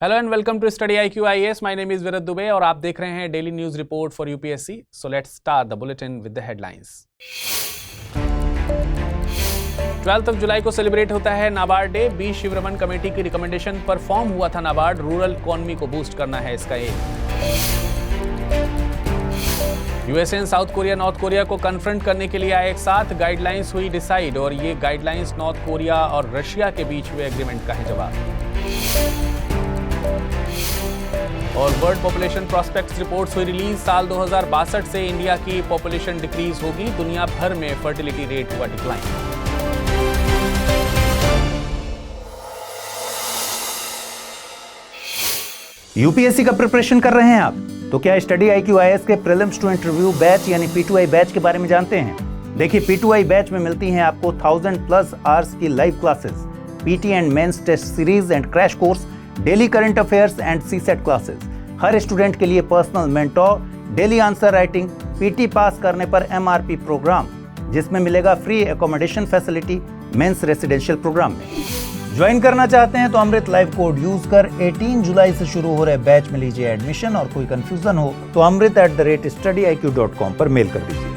Hello and welcome to study IQ IAS। My name is Virat Dubey और आप देख रहे हैं daily news report for UPSC. So let's start the bulletin with the headlines. 12 जुलाई को celebrate होता है NABARD day. B Sivaraman committee की रिकमेंडेशन पर फॉर्म हुआ था नाबार्ड। रूरल इकोनॉमी को बूस्ट करना है इसका aim. USA and South Korea North Korea को कन्फ्रंट करने के लिए आए एक साथ। गाइडलाइंस हुई डिसाइड और ये गाइडलाइंस नॉर्थ कोरिया और रशिया के बीच हुए एग्रीमेंट का है जवाब। और वर्ल्ड पॉपुलेशन प्रोस्पेक्ट्स रिपोर्ट्स हुई रिलीज। साल 2062 से इंडिया की पॉपुलेशन डिक्रीज होगी। दुनिया भर में फर्टिलिटी रेट हुआ डिक्लाइन। यूपीएससी का प्रिपरेशन कर रहे हैं आप तो क्या स्टडी IQ IAS के प्रीलिम्स टू इंटरव्यू बैच यानी P2I बैच के बारे में जानते हैं? देखिए, P2I बैच में मिलती हैं आपको 1000+ आवर्स की live classes, PT and mains test series and crash course, daily current affairs and CSET classes. हर स्टूडेंट के लिए personal mentor, daily answer writing, PT pass करने पर MRP प्रोग्राम जिसमें मिलेगा free accommodation facility mains residential program में। Join करना चाहते हैं तो अमृत लाइव कोड यूज कर 18 जुलाई से शुरू हो रहे बैच में लीजिए एडमिशन। और कोई कंफ्यूजन हो तो amrit@studyiq.com पर मेल कर दीजिए।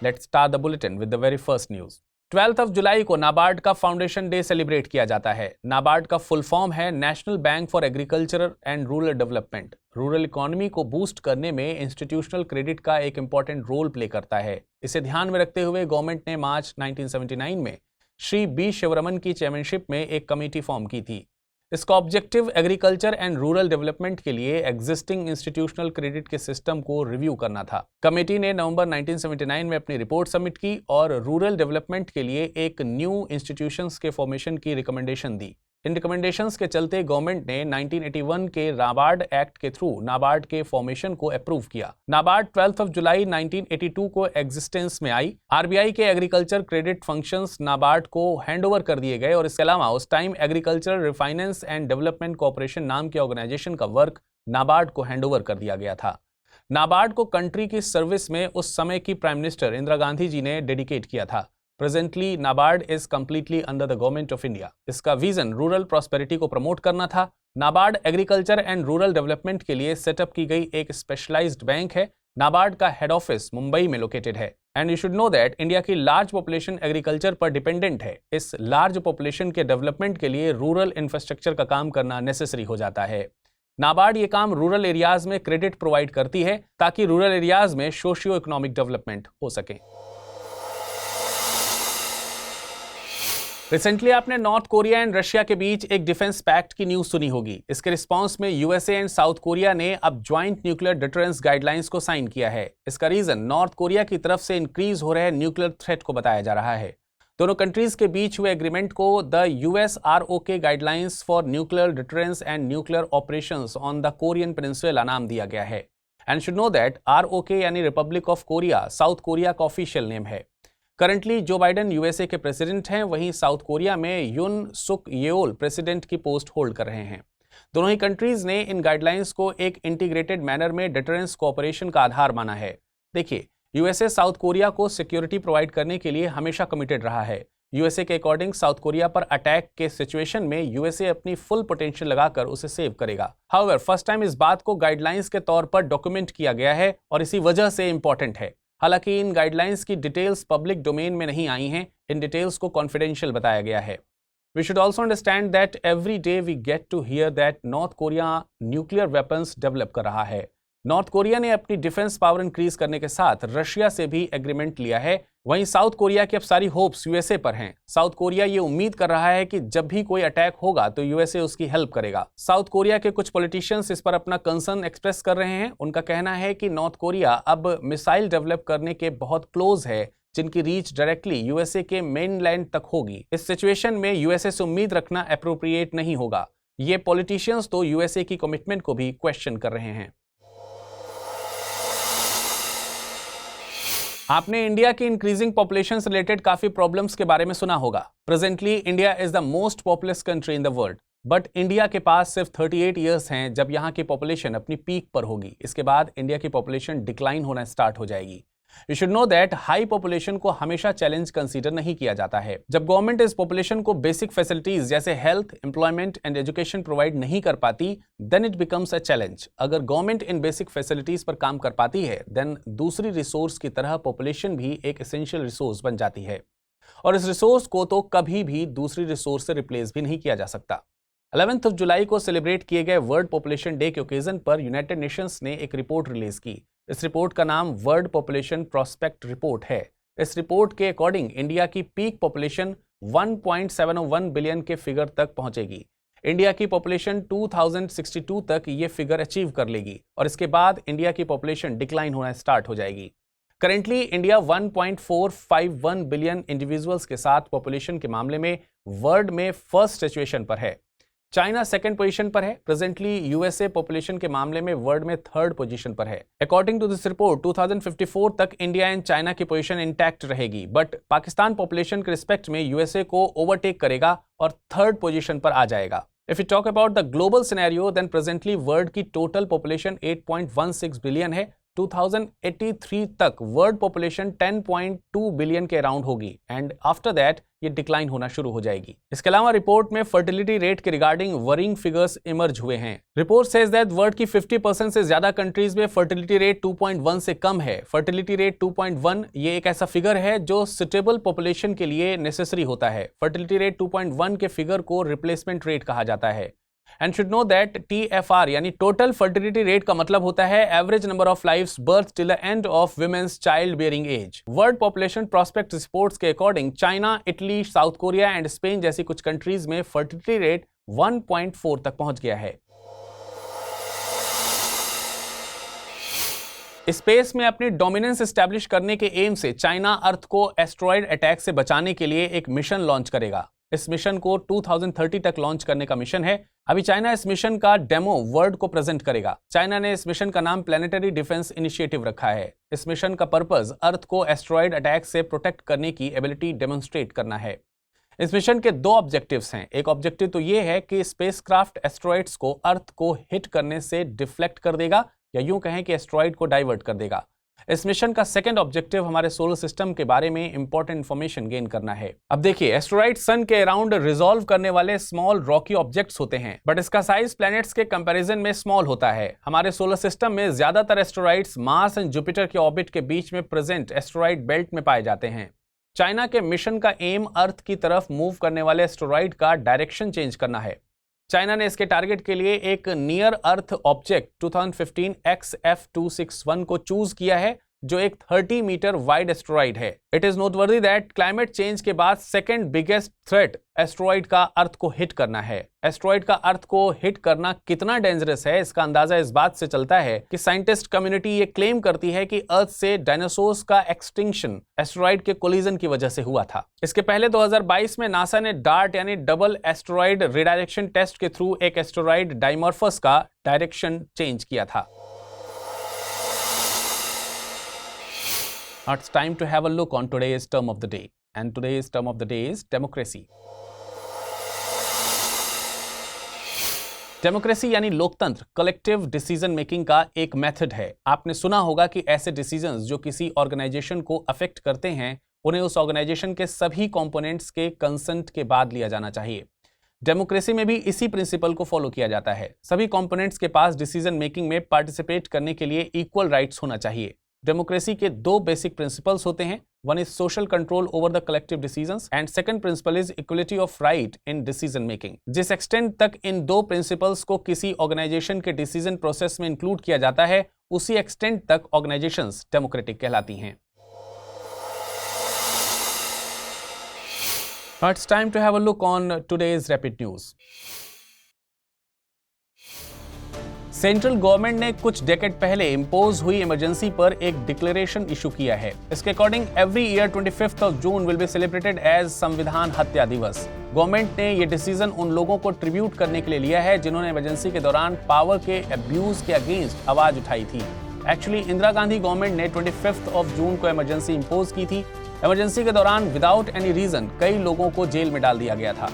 Let's start the bulletin with the very first news. 12 जुलाई को नाबार्ड का फाउंडेशन डे सेलिब्रेट किया जाता है। नाबार्ड का फुल फॉर्म है national bank for agriculture and rural development. Rural economy को बूस्ट करने में इंस्टीट्यूशनल क्रेडिट का एक इंपॉर्टेंट रोल प्ले करता है। इसे ध्यान में रखते हुए गवर्नमेंट ने मार्च 1979 में श्री बी शिवरमन की चेयरमैनशिप में एक कमेटी फॉर्म की थी। इसका objective agriculture and rural development के लिए एग्जिस्टिंग इंस्टीट्यूशनल क्रेडिट के सिस्टम को रिव्यू करना था। कमेटी ने नवंबर 1979 में अपनी रिपोर्ट सबमिट की और रूरल डेवलपमेंट के लिए एक न्यू इंस्टीट्यूशंस के फॉर्मेशन की रिकमेंडेशन दी। इन रिकमेंडेशंस के चलते गवर्नमेंट ने 1981 के नाबार्ड एक्ट के थ्रू नाबार्ड के फॉर्मेशन को अप्रूव किया। नाबार्ड 12 जुलाई 1982 को एग्जिस्टेंस में आई। RBI के एग्रीकल्चर क्रेडिट फंक्शंस नाबार्ड को हैंडओवर कर दिए गए और इसके अलावा उस time agriculture refinance and development corporation नाम के ऑर्गेनाइजेशन का वर्क नाबार्ड को हैंडओवर कर दिया गया था। नाबार्ड को कंट्री की सर्विस में उस समय की प्राइम मिनिस्टर इंदिरा गांधी जी ने डेडिकेट किया था। Presently NABARD is completely under the government of India. इसका विजन रूरल प्रॉस्पेरिटी को प्रमोट करना था। NABARD agriculture and rural development के लिए सेटअप की गई एक स्पेशलाइज्ड बैंक है। नाबार्ड का हेड ऑफिस मुंबई में लोकेटेड है। And you should know that India की लार्ज पॉपुलेशन एग्रीकल्चर पर डिपेंडेंट है। इस लार्ज पॉपुलेशन के डेवलपमेंट के लिए रूरल इंफ्रास्ट्रक्चर का काम करना नेसेसरी हो जाता है। नाबार्ड ये काम रूरल एरियाज में क्रेडिट प्रोवाइड करती है ताकि रूरल एरियाज में सोशियो इकोनॉमिक डेवलपमेंट हो सके। रिसेंटली आपने नॉर्थ कोरिया एंड रशिया के बीच एक डिफेंस पैक्ट की न्यूज सुनी होगी। इसके रिस्पांस में यूएसए एंड साउथ कोरिया ने अब ज्वाइंट न्यूक्लियर डिटरेंस गाइडलाइंस को साइन किया है। इसका रीजन नॉर्थ कोरिया की तरफ से इंक्रीज हो रहे न्यूक्लियर थ्रेट को बताया जा रहा है। दोनों कंट्रीज के बीच हुए एग्रीमेंट को the US-ROK guidelines for nuclear deterrence and nuclear operations on the Korean peninsula नाम दिया गया है। And should know that ROK यानी Republic of Korea south Korea का ऑफिशियल नेम है। करंटली जो बाइडेन यूएसए के प्रेसिडेंट हैं, वहीं साउथ कोरिया में युन सुक येओल प्रेसिडेंट की पोस्ट होल्ड कर रहे हैं। दोनों ही कंट्रीज ने इन गाइडलाइंस को एक इंटीग्रेटेड मैनर में डिटरेंस कोऑपरेशन का आधार माना है। देखिए, यूएसए साउथ कोरिया को सिक्योरिटी प्रोवाइड करने के लिए हमेशा कमिटेड रहा है। यूएसए के अकॉर्डिंग साउथ कोरिया पर अटैक के सिचुएशन में यूएसए अपनी फुल पोटेंशियल लगाकर उसे सेव करेगा। हाउएवर फर्स्ट टाइम इस बात को गाइडलाइंस के तौर पर डॉक्यूमेंट किया गया है और इसी वजह से इंपॉर्टेंट है। हालांकि इन गाइडलाइंस की डिटेल्स पब्लिक डोमेन में नहीं आई हैं। इन डिटेल्स को कॉन्फिडेंशियल बताया गया है। We should also understand that every day we get to hear that North Korea nuclear weapons develop कर रहा है। नॉर्थ कोरिया ने अपनी डिफेंस पावर इंक्रीज करने के साथ रशिया से भी एग्रीमेंट लिया है। वहीं साउथ कोरिया की अब सारी होप्स यूएसए पर हैं। साउथ कोरिया ये उम्मीद कर रहा है कि जब भी कोई अटैक होगा तो यूएसए उसकी हेल्प करेगा। साउथ कोरिया के कुछ पॉलिटिशियंस इस पर अपना कंसर्न एक्सप्रेस कर रहे हैं। उनका कहना है कि नॉर्थ कोरिया अब मिसाइल डेवलप करने के बहुत क्लोज है जिनकी रीच डायरेक्टली यूएसए के मेनलैंड तक होगी। इस सिचुएशन में यूएसए से उम्मीद रखना एप्रोप्रिएट नहीं होगा। ये पॉलिटिशियंस तो यूएसए की कमिटमेंट को भी क्वेश्चन कर रहे हैं। आपने इंडिया की इंक्रीजिंग पॉपुलेशन से रिलेटेड काफी प्रॉब्लम्स के बारे में सुना होगा। Presently India is the most populous country in the world, but India के पास सिर्फ 38 ईयर्स हैं जब यहाँ की पॉपुलेशन अपनी पीक पर होगी। इसके बाद इंडिया की पॉपुलेशन डिक्लाइन होना स्टार्ट हो जाएगी। You should know that high population को हमेशा चैलेंज कंसीडर नहीं किया जाता है। जब गवर्नमेंट इस पॉपुलेशन को बेसिक फैसिलिटीज जैसे health, employment and education provide नहीं कर पाती, then it becomes a challenge. अगर गवर्नमेंट इन बेसिक फैसिलिटीज पर काम कर पाती है, देन दूसरी रिसोर्स की तरह पॉपुलेशन भी एक एसेंशियल रिसोर्स बन जाती है, और इस रिसोर्स को तो कभी भी दूसरी रिसोर्स से रिप्लेस भी नहीं किया जा सकता। 11 जुलाई को सेलिब्रेट किए गए वर्ल्ड पॉपुलेशन डे के ओकेजन पर यूनाइटेड नेशंस ने एक रिपोर्ट रिलीज की। इस रिपोर्ट का नाम वर्ल्ड पॉपुलेशन प्रोस्पेक्ट रिपोर्ट है। इस रिपोर्ट के अकॉर्डिंग इंडिया की पीक पॉपुलेशन 1.701 बिलियन के फिगर तक पहुंचेगी। इंडिया की पॉपुलेशन 2062 तक ये फिगर अचीव कर लेगी, और इसके बाद इंडिया की पॉपुलेशन डिक्लाइन होना स्टार्ट हो जाएगी। करेंटली इंडिया 1.451 बिलियन इंडिविजुअल्स के साथ पॉपुलेशन के मामले में वर्ल्ड में फर्स्ट सिचुएशन पर है। चाइना सेकंड पोजीशन पर है। प्रेजेंटली यूएसए पॉपुलेशन के मामले में वर्ल्ड में थर्ड पोजीशन पर है। अकॉर्डिंग टू दिस रिपोर्ट 2054 तक इंडिया एंड चाइना की पोजीशन इंटैक्ट रहेगी, बट पाकिस्तान पॉपुलेशन के रिस्पेक्ट में यूएसए को ओवरटेक करेगा और थर्ड पोजीशन पर आ जाएगा। If you talk about the global scenario, then presently world की टोटल पॉपुलेशन 8.16 बिलियन है। 2083 तक वर्ल्ड पॉपुलेशन 10.2 बिलियन के अराउंड होगी, एंड आफ्टर दैट ये डिक्लाइन होना शुरू हो जाएगी। इसके अलावा रिपोर्ट में फर्टिलिटी रेट के रिगार्डिंग वरिंग फिगर्स इमर्ज हुए हैं। रिपोर्ट सेज दैट वर्ल्ड की 50% से ज्यादा कंट्रीज में फर्टिलिटी रेट 2.1 से कम है। फर्टिलिटी रेट 2.1 ये एक ऐसा फिगर है जो सुटेबल पॉपुलेशन के लिए नेसेसरी होता है। फर्टिलिटी रेट 2.1 के फिगर को रिप्लेसमेंट रेट कहा जाता है। And should know that TFR यानी टोटल फर्टिलिटी रेट का मतलब होता है average number of lives birth till the end of women's child bearing age. World population prospect reports के according China, Italy, South Korea and Spain जैसी कुछ countries में fertility rate 1.4 तक पहुंच गया है। स्पेस में अपनी डोमिनेंस एस्टैब्लिश करने के एम से चाइना अर्थ को एस्ट्रॉयड अटैक से बचाने के लिए एक मिशन लॉन्च करेगा। इस मिशन को 2030 तक लॉन्च करने का मिशन है। अभी चाइना इस मिशन का डेमो वर्ल्ड को प्रेजेंट करेगा। चाइना ने इस मिशन का नाम प्लैनेटरी डिफेंस इनिशिएटिव रखा है। इस मिशन का पर्पस अर्थ को एस्ट्रॉयड अटैक से प्रोटेक्ट करने की एबिलिटी डेमोन्स्ट्रेट करना है। इस मिशन के दो ऑब्जेक्टिव्स हैं। एक ऑब्जेक्टिव तो ये है कि स्पेसक्राफ्ट एस्ट्रॉयड्स को अर्थ को हिट करने से डिफ्लेक्ट कर देगा, या यूं कहें कि एस्ट्रॉयड को डाइवर्ट कर देगा। इस मिशन का सेकंड ऑब्जेक्टिव हमारे सोलर सिस्टम के बारे में इंपॉर्टेंट इंफॉर्मेशन गेन करना है। अब देखिए, एस्टेरॉइड सन के अराउंड रिजॉल्व करने वाले स्मॉल रॉकी ऑब्जेक्ट्स होते हैं, बट इसका साइज प्लैनेट्स के कंपैरिजन में स्मॉल होता है। हमारे सोलर सिस्टम में ज्यादातर एस्टेरॉइड्स मार्स एंड जुपिटर के ऑर्बिट के बीच में प्रेजेंट एस्टेरॉइड बेल्ट में पाए जाते हैं। चाइना के मिशन का एम अर्थ की तरफ मूव करने वाले एस्टेरॉइड का डायरेक्शन चेंज करना है। चाइना ने इसके टारगेट के लिए एक नियर अर्थ ऑब्जेक्ट 2015 XF261 को चूज किया है, जो एक 30 मीटर वाइड एस्टेरॉइड है। It is noteworthy that climate change के बाद सेकंड बिगेस्ट थ्रेट एस्टेरॉइड का अर्थ को हिट करना है। एस्टेरॉइड का अर्थ को हिट करना कितना डेंजरस है, इसका अंदाजा इस बात से चलता है कि साइंटिस्ट कम्युनिटी ये क्लेम करती है कि अर्थ से डायनासोर्स का एक्सटिंक्शन एस्टेरॉइड के कोलिजन की वजह से हुआ था। इसके पहले 2022 में नासा ने डार्ट यानी डबल एस्टेरॉइड रिडायरेक्शन टेस्ट के थ्रू एक एस्टेरॉइड डाइमॉर्फस का डायरेक्शन चेंज किया था। Now it's time to have a look on today's term of the day, and today's term of the day is democracy. Democracy यानी लोकतंत्र collective decision making का एक method है। आपने सुना होगा कि ऐसे डिसीजंस जो किसी ऑर्गेनाइजेशन को अफेक्ट करते हैं, उन्हें उस ऑर्गेनाइजेशन के सभी कंपोनेंट्स के कंसेंट के बाद लिया जाना चाहिए। डेमोक्रेसी में भी इसी प्रिंसिपल को फॉलो किया जाता है। सभी कंपोनेंट्स के पास डिसीजन मेकिंग में पार्टिसिपेट करने के लिए इक्वल राइट्स होना चाहिए। डेमोक्रेसी के दो बेसिक प्रिंसिपल्स होते हैं। One is social control over the collective decisions and second principle is equality of right in decision making. जिस एक्सटेंट तक इन दो प्रिंसिपल्स को किसी ऑर्गेनाइजेशन के डिसीजन प्रोसेस में इंक्लूड किया जाता है, उसी एक्सटेंट तक ऑर्गेनाइजेशंस डेमोक्रेटिक कहलाती हैं। It's time to have a look on today's rapid news. Central government ने कुछ डेकेड पहले इंपोज हुई इमरजेंसी पर एक डिक्लेरेशन इशू किया है। इसके according every year 25 June will be celebrated as Samvidhan Hatya दिवस। गवर्नमेंट ने ये डिसीजन उन लोगों को ट्रिब्यूट करने के लिए लिया है जिन्होंने इमरजेंसी के दौरान पावर के अब्यूज के अगेंस्ट आवाज उठाई थी। एक्चुअली इंदिरा गांधी गवर्नमेंट ने 25 जून को इमरजेंसी इंपोज की थी। इमरजेंसी के दौरान विदाउट एनी रीजन कई लोगों को जेल में डाल दिया गया था।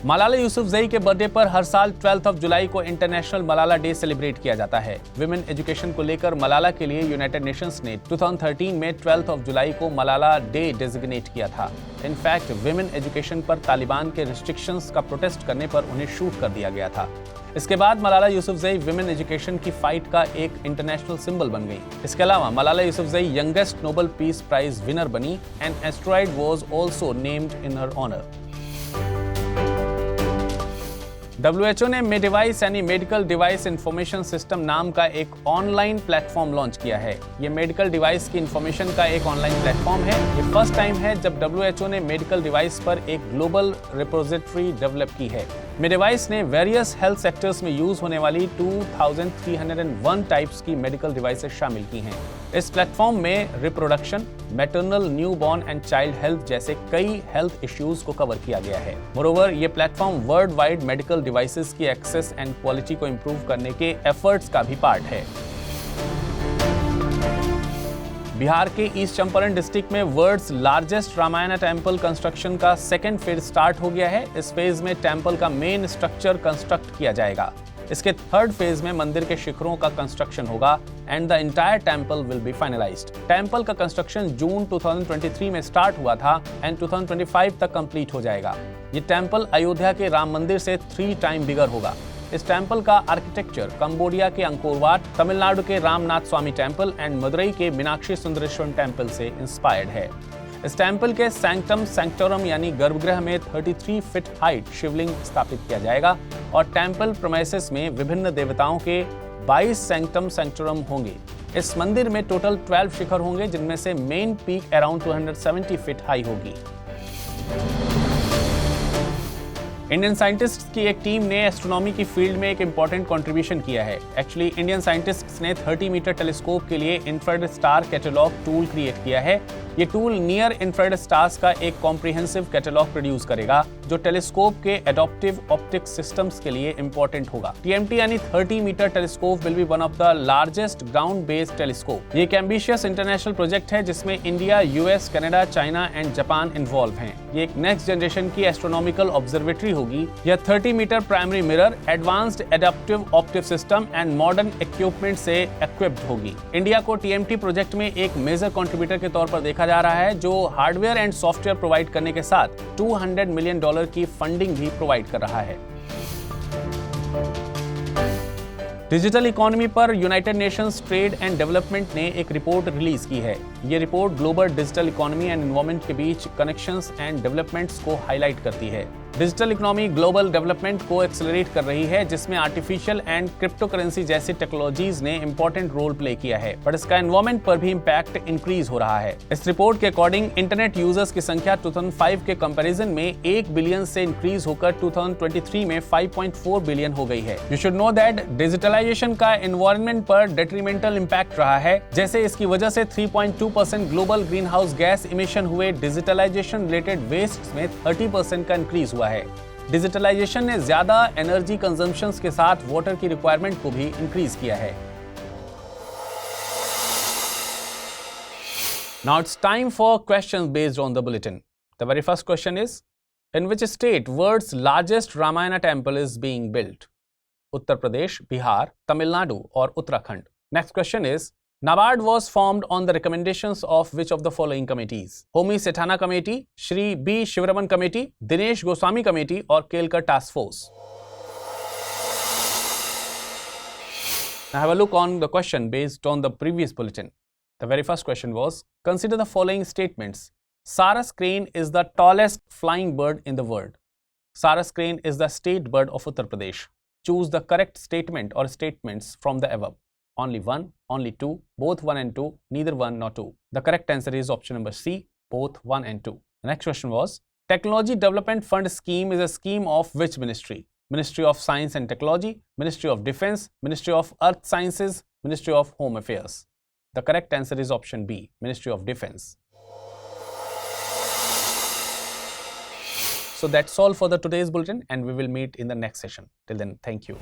मलाला यूसुफजई के बर्थडे पर हर साल 12 जुलाई को इंटरनेशनल मलाला डे सेलिब्रेट किया जाता है। विमेन एजुकेशन को लेकर मलाला के लिए यूनाइटेड नेशंस ने 2013 में 12 जुलाई को मलाला डे डेजिग्नेट किया था। इनफैक्ट विमेन एजुकेशन पर तालिबान के रिस्ट्रिक्शंस का प्रोटेस्ट करने पर उन्हें शूट कर दिया गया था। इसके बाद मलाला यूसुफजई विमेन एजुकेशन की फाइट का एक इंटरनेशनल सिंबल बन गई। इसके अलावा Malala Yousafzai youngest Nobel peace prize winner बनी। An asteroid was also named in her honour. WHO ने मेडिवाइस यानी मेडिकल डिवाइस इंफॉर्मेशन सिस्टम नाम का एक ऑनलाइन प्लेटफॉर्म लॉन्च किया है। ये मेडिकल डिवाइस की इंफॉर्मेशन का एक ऑनलाइन प्लेटफॉर्म है। ये फर्स्ट टाइम है जब WHO ने मेडिकल डिवाइस पर एक ग्लोबल रिपोजिटरी डेवलप की है। मेडिवाइस ने वेरियस हेल्थ सेक्टर्स में यूज होने वाली 2301 टाइप्स की मेडिकल डिवाइसेस शामिल की हैं। इस प्लेटफॉर्म में reproduction, maternal, newborn and child health जैसे कई हेल्थ इश्यूज को कवर किया गया है। मोरोवर, ये platform world wide medical devices की एक्सेस एंड क्वालिटी को इंप्रूव करने के एफर्ट्स का भी पार्ट है। बिहार के ईस्ट चंपारण डिस्ट्रिक्ट में world's largest Ramayan temple construction का सेकेंड फेज स्टार्ट हो गया है। इस फेज में टेम्पल का मेन स्ट्रक्चर कंस्ट्रक्ट किया जाएगा। इसके थर्ड फेज में मंदिर के शिखरों का कंस्ट्रक्शन होगा and the entire temple will be finalised. Temple का कंस्ट्रक्शन जून 2023 में स्टार्ट हुआ था एंड 2025 तक कंप्लीट हो जाएगा। ये टेम्पल अयोध्या के राम मंदिर से 3 टाइम बिगर होगा। इस टेम्पल का आर्किटेक्चर कंबोडिया के अंकोर वाट, तमिलनाडु के रामनाथ स्वामी टेम्पल एंड मदुरई के मीनाक्षी सुंदरेश्वर टेम्पल से इंस्पायर्ड है। इस टेम्पल के सैंक्टम सैंक्टोरम यानी गर्भगृह में 33 फीट हाइट शिवलिंग स्थापित किया जाएगा और टेम्पल प्रेमाइसेस में विभिन्न देवताओं के 22 सैंक्टम सैंक्टोरम होंगे। इस मंदिर में टोटल 12 शिखर होंगे, जिनमें से main peak around 270 feet high होगी। इंडियन साइंटिस्ट्स की एक टीम ने एस्ट्रोनॉमी की फील्ड में एक इंपॉर्टेंट कंट्रीब्यूशन किया है। एक्चुअली इंडियन साइंटिस्ट्स ने 30 मीटर टेलीस्कोप के लिए infrared star catalogue tool create किया है। ये टूल नियर इंफ्रारेड स्टार्स का एक कॉम्प्रिहेंसिव कैटलॉग प्रोड्यूस करेगा जो टेलीस्कोप के एडॉप्टिव ऑप्टिक्स सिस्टम्स के लिए इंपॉर्टेंट होगा। TMT यानी 30 metre telescope will be one of the largest ground based telescope. ये एक एम्बिशियस इंटरनेशनल प्रोजेक्ट है जिसमें India, US, Canada, China and Japan involve हैं। ये एक नेक्स्ट जनरेशन की एस्ट्रोनॉमिकल ऑब्जर्वेटरी होगी। यह 30 metre primary mirror, advanced adaptive optic system and modern equipment से इक्विप्ड होगी। इंडिया को TMT प्रोजेक्ट में एक मेजर कंट्रीब्यूटर के तौर पर देखा जा रहा है जो हार्डवेयर एंड सॉफ्टवेयर प्रोवाइड करने के साथ $200 मिलियन की फंडिंग भी प्रोवाइड कर रहा है। डिजिटल इकोनॉमी पर United Nations trade and development ने एक रिपोर्ट रिलीज की है। ये report global digital economy and environment के बीच कनेक्शंस एंड डेवलपमेंट्स को हाईलाइट करती है। डिजिटल इकोनॉमी ग्लोबल डेवलपमेंट को एक्सेलरेट कर रही है, जिसमें आर्टिफिशियल एंड क्रिप्टो करेंसी जैसी टेक्नोलॉजीज ने इंपॉर्टेंट रोल प्ले किया है, पर इसका एनवायरनमेंट पर भी इंपैक्ट इंक्रीज हो रहा है। इस रिपोर्ट के अकॉर्डिंग इंटरनेट यूजर्स की संख्या 2005 के कंपैरिजन में 1 बिलियन से इंक्रीज होकर 2023 में 5.4 बिलियन हो गई है। You should know that digitalisation का एनवायरनमेंट पर डेट्रीमेंटल इंपैक्ट रहा है, जैसे इसकी वजह से 3.2% global green house gas emission हुए। डिजिटलाइजेशन रिलेटेड वेस्ट में 30% का इंक्रीज हुआ है। डिजिटलाइजेशन ने ज्यादा एनर्जी कंजम्पशंस के साथ वाटर की रिक्वायरमेंट को भी इंक्रीज किया है। Now it's time for questions based on the bulletin. The very first question is, in which state world's largest Ramayana temple is being built? Uttar Pradesh, Bihar, Tamil Nadu or Uttarakhand? Next question is, NABARD was formed on the recommendations of which of the following committees? Homi Sethana Committee, Shri B. Shivaraman Committee, Dinesh Goswami Committee or Kelkar Task Force? Now have a look on the question based on the previous bulletin. The very first question was, consider the following statements. Saras crane is the tallest flying bird in the world. Saras crane is the state bird of Uttar Pradesh. Choose the correct statement or statements from the above. Only one, only two, both 1 and 2, neither 1 nor 2. The correct answer is option number C, both 1 and 2. The next question was, Technology Development Fund Scheme is a scheme of which ministry? Ministry of Science and Technology, Ministry of Defense, Ministry of Earth Sciences, Ministry of Home Affairs. The correct answer is option B, Ministry of Defense. So that's all for the today's bulletin, and we will meet in the next session. Till then, thank you.